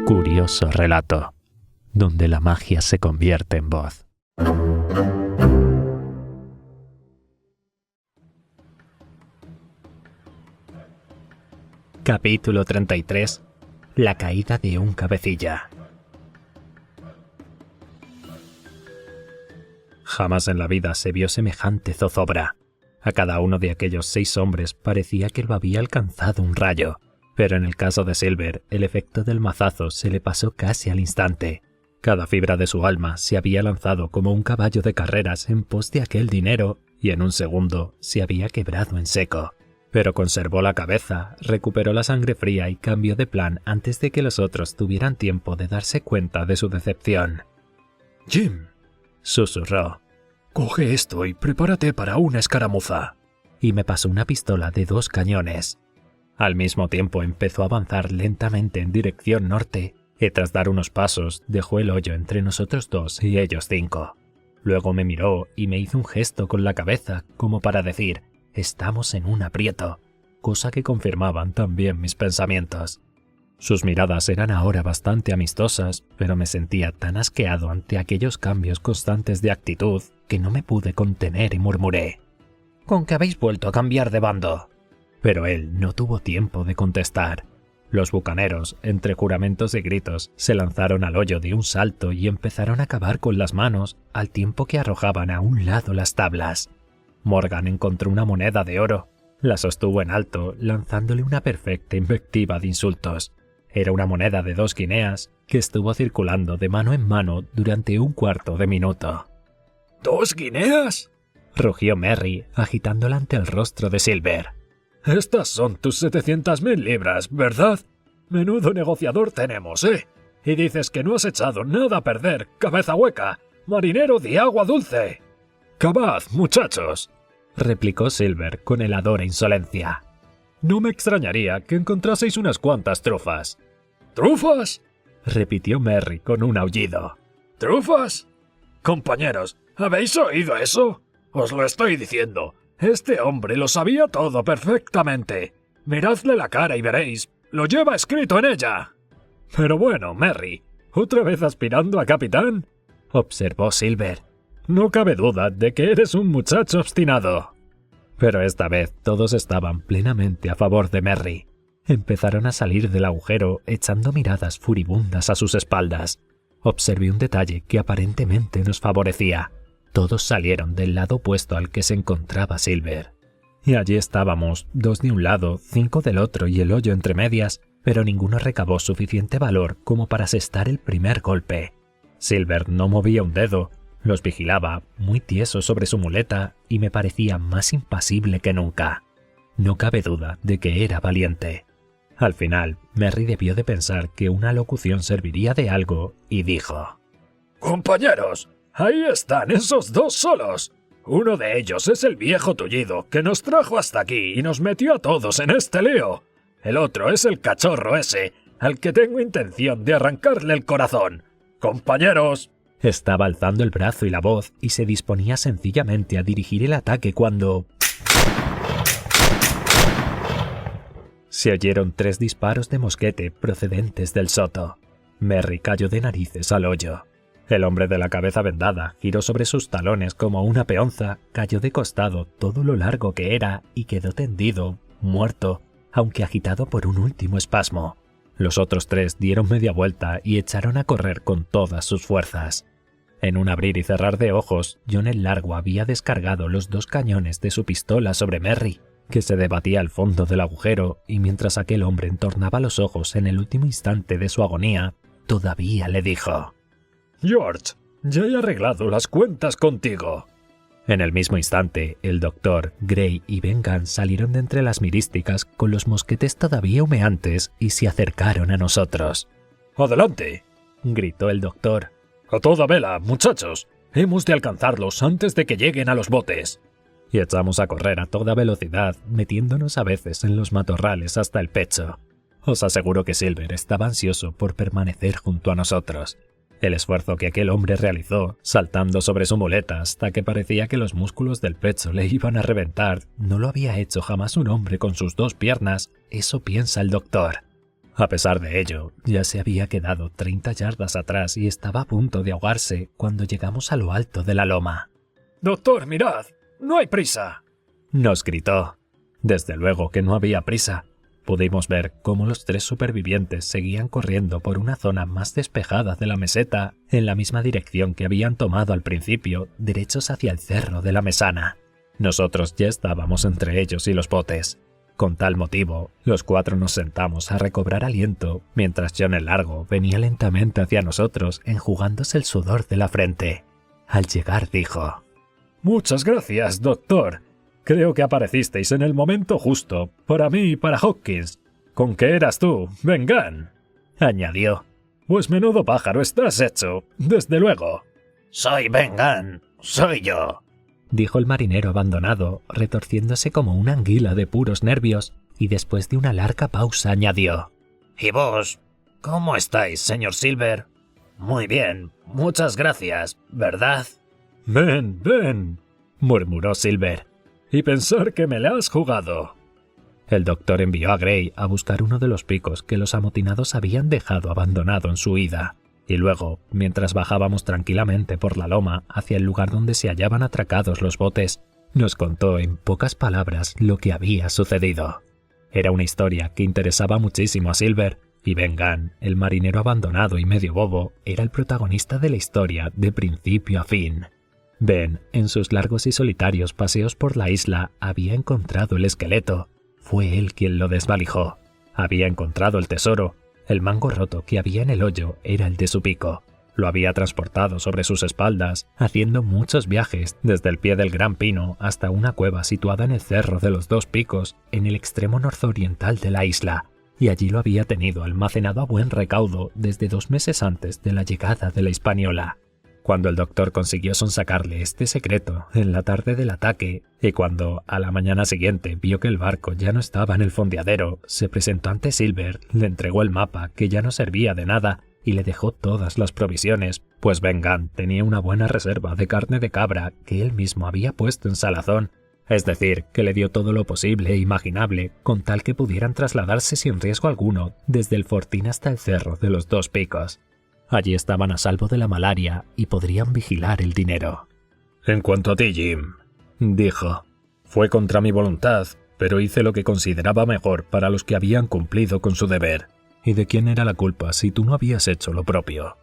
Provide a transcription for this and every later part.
Curioso relato, donde la magia se convierte en voz. Capítulo 33. La caída de un cabecilla. Jamás en la vida se vio semejante zozobra. A cada uno de aquellos 6 hombres parecía que lo había alcanzado un rayo, pero en el caso de Silver, el efecto del mazazo se le pasó casi al instante. Cada fibra de su alma se había lanzado como un caballo de carreras en pos de aquel dinero y en un segundo se había quebrado en seco. Pero conservó la cabeza, recuperó la sangre fría y cambió de plan antes de que los otros tuvieran tiempo de darse cuenta de su decepción. «Jim», susurró, «coge esto y prepárate para una escaramuza». Y me pasó una pistola de 2 cañones. Al mismo tiempo empezó a avanzar lentamente en dirección norte y tras dar unos pasos dejó el hoyo entre nosotros 2 y ellos 5. Luego me miró y me hizo un gesto con la cabeza como para decir «estamos en un aprieto», cosa que confirmaban también mis pensamientos. Sus miradas eran ahora bastante amistosas, pero me sentía tan asqueado ante aquellos cambios constantes de actitud que no me pude contener y murmuré «¿Con qué habéis vuelto a cambiar de bando?». Pero él no tuvo tiempo de contestar. Los bucaneros, entre juramentos y gritos, se lanzaron al hoyo de un salto y empezaron a cavar con las manos al tiempo que arrojaban a un lado las tablas. Morgan encontró una moneda de oro, la sostuvo en alto, lanzándole una perfecta invectiva de insultos. Era una moneda de 2 guineas que estuvo circulando de mano en mano durante un cuarto de minuto. «¿2 guineas?», rugió Merry, agitándola ante el rostro de Silver. «Estas son tus 700.000 libras, ¿verdad? Menudo negociador tenemos, ¿eh? Y dices que no has echado nada a perder, cabeza hueca, marinero de agua dulce». «Cavad, muchachos», replicó Silver con heladora insolencia. «No me extrañaría que encontraseis unas cuantas trufas». «¿Trufas?», repitió Merry con un aullido. «¿Trufas? Compañeros, ¿habéis oído eso? Os lo estoy diciendo. Este hombre lo sabía todo perfectamente. Miradle la cara y veréis, lo lleva escrito en ella». «Pero bueno, Merry, ¿otra vez aspirando a capitán?», observó Silver. «No cabe duda de que eres un muchacho obstinado». Pero esta vez todos estaban plenamente a favor de Merry. Empezaron a salir del agujero echando miradas furibundas a sus espaldas. Observé un detalle que aparentemente nos favorecía. Todos salieron del lado opuesto al que se encontraba Silver. Y allí estábamos, 2 de un lado, 5 del otro y el hoyo entre medias, pero ninguno recabó suficiente valor como para asestar el primer golpe. Silver no movía un dedo, los vigilaba, muy tieso sobre su muleta, y me parecía más impasible que nunca. No cabe duda de que era valiente. Al final, Merry debió de pensar que una locución serviría de algo, y dijo: «Compañeros, ahí están esos 2 solos. Uno de ellos es el viejo tullido que nos trajo hasta aquí y nos metió a todos en este lío. El otro es el cachorro ese, al que tengo intención de arrancarle el corazón. Compañeros». Estaba alzando el brazo y la voz y se disponía sencillamente a dirigir el ataque cuando... Se oyeron 3 disparos de mosquete procedentes del soto. Merry cayó de narices al hoyo. El hombre de la cabeza vendada giró sobre sus talones como una peonza, cayó de costado todo lo largo que era y quedó tendido, muerto, aunque agitado por un último espasmo. Los otros 3 dieron media vuelta y echaron a correr con todas sus fuerzas. En un abrir y cerrar de ojos, John el Largo había descargado los 2 cañones de su pistola sobre Merry, que se debatía al fondo del agujero, y mientras aquel hombre entornaba los ojos en el último instante de su agonía, todavía le dijo: «George, ya he arreglado las cuentas contigo». En el mismo instante, el doctor, Gray y Ben Gunn salieron de entre las mirísticas con los mosquetes todavía humeantes y se acercaron a nosotros. «¡Adelante!», gritó el doctor. «A toda vela, muchachos. Hemos de alcanzarlos antes de que lleguen a los botes». Y echamos a correr a toda velocidad, metiéndonos a veces en los matorrales hasta el pecho. Os aseguro que Silver estaba ansioso por permanecer junto a nosotros. El esfuerzo que aquel hombre realizó, saltando sobre su muleta hasta que parecía que los músculos del pecho le iban a reventar, no lo había hecho jamás un hombre con sus 2 piernas, eso piensa el doctor. A pesar de ello, ya se había quedado 30 yardas atrás y estaba a punto de ahogarse cuando llegamos a lo alto de la loma. «Doctor, mirad, no hay prisa», nos gritó. Desde luego que no había prisa. Pudimos ver cómo los 3 supervivientes seguían corriendo por una zona más despejada de la meseta, en la misma dirección que habían tomado al principio, derechos hacia el cerro de la Mesana. Nosotros ya estábamos entre ellos y los botes. Con tal motivo, los 4 nos sentamos a recobrar aliento, mientras John el Largo venía lentamente hacia nosotros, enjugándose el sudor de la frente. Al llegar dijo: «Muchas gracias, doctor. Creo que aparecisteis en el momento justo, para mí y para Hawkins. ¿Con qué eras tú, Ben Gunn?», añadió. «Pues menudo pájaro estás hecho, desde luego». «Soy Ben Gunn, soy yo», dijo el marinero abandonado, retorciéndose como una anguila de puros nervios, y después de una larga pausa añadió: «¿Y vos? ¿Cómo estáis, señor Silver? Muy bien, muchas gracias, ¿verdad?» «Ben, Ben», murmuró Silver. «Y pensar que me la has jugado». El doctor envió a Gray a buscar uno de los picos que los amotinados habían dejado abandonado en su huida, y luego, mientras bajábamos tranquilamente por la loma hacia el lugar donde se hallaban atracados los botes, nos contó en pocas palabras lo que había sucedido. Era una historia que interesaba muchísimo a Silver, y Ben Gunn, el marinero abandonado y medio bobo, era el protagonista de la historia de principio a fin. Ben, en sus largos y solitarios paseos por la isla, había encontrado el esqueleto. Fue él quien lo desvalijó. Había encontrado el tesoro. El mango roto que había en el hoyo era el de su pico. Lo había transportado sobre sus espaldas, haciendo muchos viajes desde el pie del Gran Pino hasta una cueva situada en el Cerro de los 2 Picos, en el extremo nororiental de la isla, y allí lo había tenido almacenado a buen recaudo desde 2 meses antes de la llegada de la Hispaniola. Cuando el doctor consiguió sonsacarle este secreto en la tarde del ataque, y cuando a la mañana siguiente vio que el barco ya no estaba en el fondeadero, se presentó ante Silver, le entregó el mapa que ya no servía de nada y le dejó todas las provisiones, pues Ben Gunn tenía una buena reserva de carne de cabra que él mismo había puesto en salazón, es decir, que le dio todo lo posible e imaginable con tal que pudieran trasladarse sin riesgo alguno desde el fortín hasta el Cerro de los 2 Picos. Allí estaban a salvo de la malaria y podrían vigilar el dinero. «En cuanto a ti, Jim», dijo, «fue contra mi voluntad, pero hice lo que consideraba mejor para los que habían cumplido con su deber. ¿Y de quién era la culpa si tú no habías hecho lo propio?»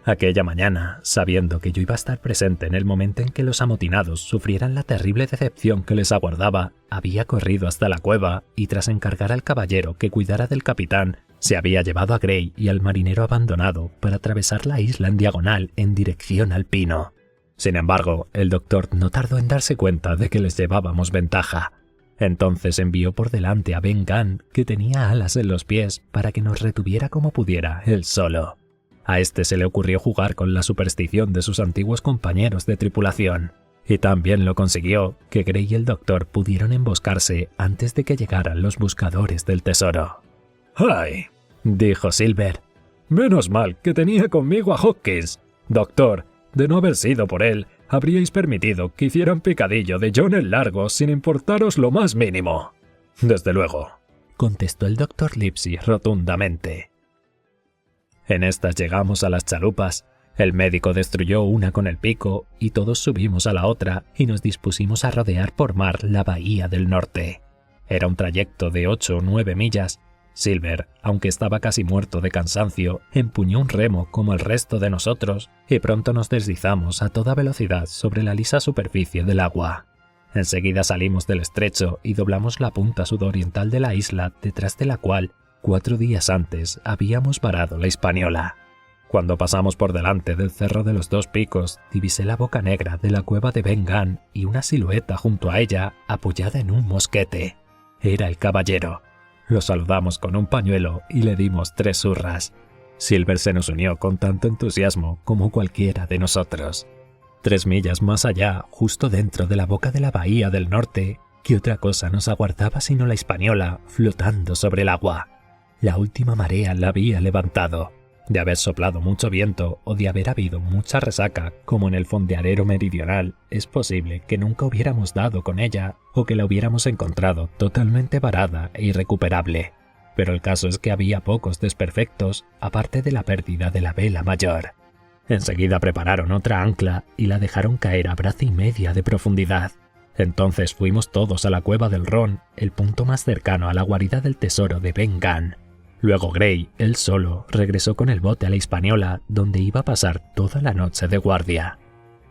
Aquella mañana, sabiendo que yo iba a estar presente en el momento en que los amotinados sufrieran la terrible decepción que les aguardaba, había corrido hasta la cueva y tras encargar al caballero que cuidara del capitán, se había llevado a Gray y al marinero abandonado para atravesar la isla en diagonal en dirección al Pino. Sin embargo, el doctor no tardó en darse cuenta de que les llevábamos ventaja. Entonces envió por delante a Ben Gunn, que tenía alas en los pies, para que nos retuviera como pudiera él solo. A este se le ocurrió jugar con la superstición de sus antiguos compañeros de tripulación, y también lo consiguió que Gray y el doctor pudieron emboscarse antes de que llegaran los buscadores del tesoro. «¡Ay!», dijo Silver. «Menos mal que tenía conmigo a Hawkins. Doctor, de no haber sido por él, habríais permitido que hicieran picadillo de John el Largo sin importaros lo más mínimo». «Desde luego», contestó el doctor Livesey rotundamente. En estas llegamos a las chalupas. El médico destruyó una con el pico y todos subimos a la otra y nos dispusimos a rodear por mar la bahía del norte. Era un trayecto de 8 o 9 millas. Silver, aunque estaba casi muerto de cansancio, empuñó un remo como el resto de nosotros y pronto nos deslizamos a toda velocidad sobre la lisa superficie del agua. Enseguida salimos del estrecho y doblamos la punta sudoriental de la isla detrás de la cual 4 días antes habíamos varado la Hispaniola. Cuando pasamos por delante del Cerro de los 2 Picos, divisé la boca negra de la cueva de Ben Gunn y una silueta junto a ella apoyada en un mosquete. Era el caballero. Lo saludamos con un pañuelo y le dimos 3 hurras. Silver se nos unió con tanto entusiasmo como cualquiera de nosotros. 3 millas más allá, justo dentro de la boca de la bahía del norte, ¿qué otra cosa nos aguardaba sino la Hispaniola flotando sobre el agua? La última marea la había levantado. De haber soplado mucho viento o de haber habido mucha resaca, como en el fondeadero meridional, es posible que nunca hubiéramos dado con ella o que la hubiéramos encontrado totalmente varada e irrecuperable. Pero el caso es que había pocos desperfectos, aparte de la pérdida de la vela mayor. Enseguida prepararon otra ancla y la dejaron caer a braza y media de profundidad. Entonces fuimos todos a la cueva del Ron, el punto más cercano a la guarida del tesoro de Ben Gunn. Luego Gray, él solo, regresó con el bote a la Hispaniola, donde iba a pasar toda la noche de guardia.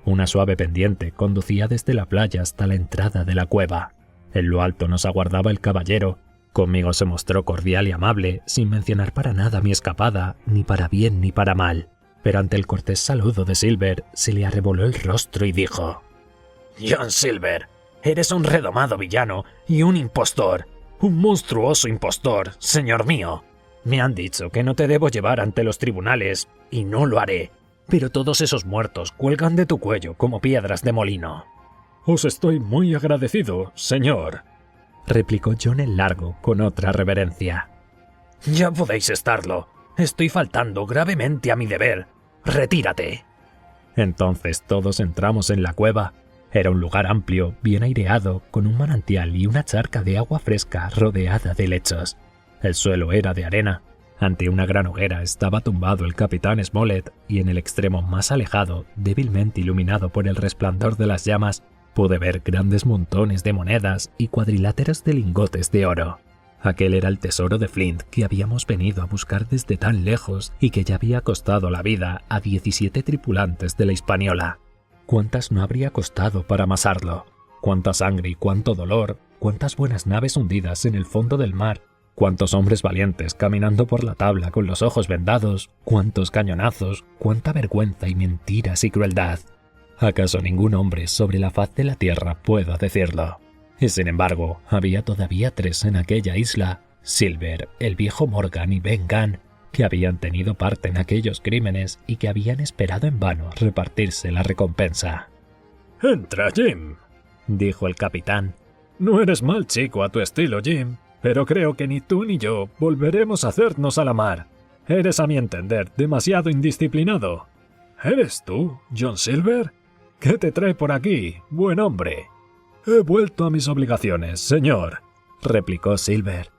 Una suave pendiente conducía desde la playa hasta la entrada de la cueva. En lo alto nos aguardaba el caballero. Conmigo se mostró cordial y amable, sin mencionar para nada mi escapada, ni para bien ni para mal. Pero ante el cortés saludo de Silver, se le arreboló el rostro y dijo: John Silver, eres un redomado villano y un impostor. Un monstruoso impostor, señor mío. Me han dicho que no te debo llevar ante los tribunales, y no lo haré. Pero todos esos muertos cuelgan de tu cuello como piedras de molino. Os estoy muy agradecido, señor, replicó John el Largo con otra reverencia. Ya podéis estarlo. Estoy faltando gravemente a mi deber. Retírate. Entonces todos entramos en la cueva. Era un lugar amplio, bien aireado, con un manantial y una charca de agua fresca rodeada de helechos. El suelo era de arena. Ante una gran hoguera estaba tumbado el capitán Smollett y en el extremo más alejado, débilmente iluminado por el resplandor de las llamas, pude ver grandes montones de monedas y cuadriláteros de lingotes de oro. Aquel era el tesoro de Flint que habíamos venido a buscar desde tan lejos y que ya había costado la vida a 17 tripulantes de la Hispaniola. ¿Cuántas no habría costado para amasarlo? ¿Cuánta sangre y cuánto dolor? ¿Cuántas buenas naves hundidas en el fondo del mar? ¿Cuántos hombres valientes caminando por la tabla con los ojos vendados? ¿Cuántos cañonazos? ¿Cuánta vergüenza y mentiras y crueldad? ¿Acaso ningún hombre sobre la faz de la tierra pueda decirlo? Y sin embargo, había todavía 3 en aquella isla: Silver, el viejo Morgan y Ben Gunn, que habían tenido parte en aquellos crímenes y que habían esperado en vano repartirse la recompensa. «Entra, Jim», dijo el capitán. «No eres mal chico a tu estilo, Jim, pero creo que ni tú ni yo volveremos a hacernos a la mar. Eres, a mi entender, demasiado indisciplinado. ¿Eres tú, John Silver? ¿Qué te trae por aquí, buen hombre?» «He vuelto a mis obligaciones, señor», replicó Silver.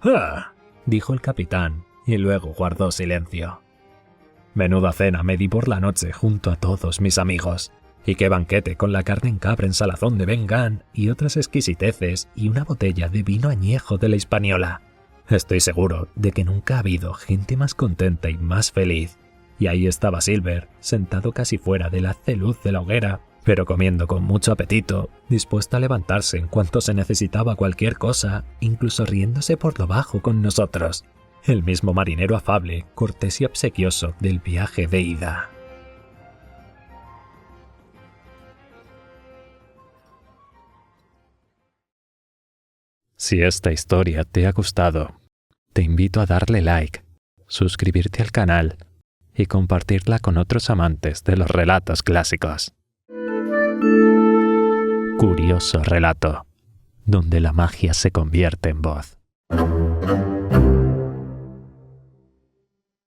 «Ah», dijo el capitán, y luego guardó silencio. Menuda cena me di por la noche junto a todos mis amigos. Y qué banquete con la carne en cabra en salazón de Ben Gunn y otras exquisiteces y una botella de vino añejo de la Hispaniola. Estoy seguro de que nunca ha habido gente más contenta y más feliz. Y ahí estaba Silver, sentado casi fuera del haz de luz de la hoguera, pero comiendo con mucho apetito, dispuesto a levantarse en cuanto se necesitaba cualquier cosa, incluso riéndose por lo bajo con nosotros. El mismo marinero afable, cortés y obsequioso del viaje de ida. Si esta historia te ha gustado, te invito a darle like, suscribirte al canal y compartirla con otros amantes de los relatos clásicos. Curioso relato, donde la magia se convierte en voz.